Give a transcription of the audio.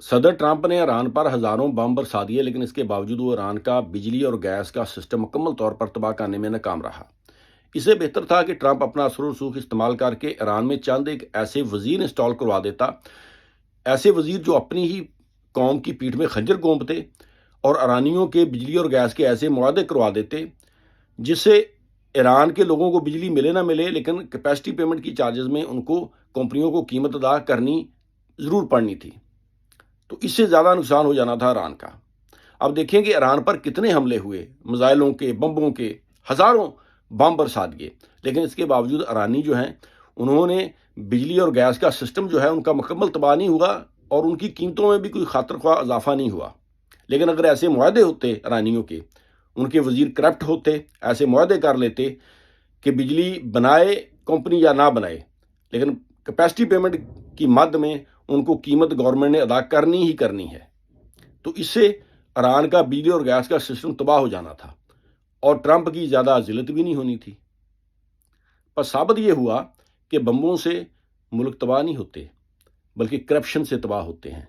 صدر ٹرمپ نے ایران پر ہزاروں بم برسا دیے، لیکن اس کے باوجود وہ ایران کا بجلی اور گیس کا سسٹم مکمل طور پر تباہ کرنے میں ناکام رہا۔ اسے بہتر تھا کہ ٹرمپ اپنا اثر و رسوخ استعمال کر کے ایران میں چند ایک ایسے وزیر انسٹال کروا دیتا، ایسے وزیر جو اپنی ہی قوم کی پیٹھ میں خنجر گھونپتے اور ایرانیوں کے بجلی اور گیس کے ایسے معاہدے کروا دیتے جس سے ایران کے لوگوں کو بجلی ملے نہ ملے، لیکن کیپیسٹی پیمنٹ کی چارجز میں ان کو کمپنیوں کو قیمت ادا کرنی ضرور پڑنی تھی، تو اس سے زیادہ نقصان ہو جانا تھا ایران کا۔ اب دیکھیں کہ ایران پر کتنے حملے ہوئے، میزائلوں کے، بمبوں کے، ہزاروں بم برسا دیے، لیکن اس کے باوجود ایرانی جو ہیں انہوں نے بجلی اور گیس کا سسٹم جو ہے ان کا مکمل تباہ نہیں ہوا اور ان کی قیمتوں میں بھی کوئی خاطر خواہ اضافہ نہیں ہوا۔ لیکن اگر ایسے معاہدے ہوتے ایرانیوں کے، ان کے وزیر کرپٹ ہوتے، ایسے معاہدے کر لیتے کہ بجلی بنائے کمپنی یا نہ بنائے، لیکن کیپیسٹی پیمنٹ کی مد میں ان کو قیمت گورنمنٹ نے ادا کرنی ہی کرنی ہے، تو اس سے ایران کا بجلی اور گیس کا سسٹم تباہ ہو جانا تھا اور ٹرمپ کی زیادہ ذلت بھی نہیں ہونی تھی۔ بس ثابت یہ ہوا کہ بمبوں سے ملک تباہ نہیں ہوتے بلکہ کرپشن سے تباہ ہوتے ہیں۔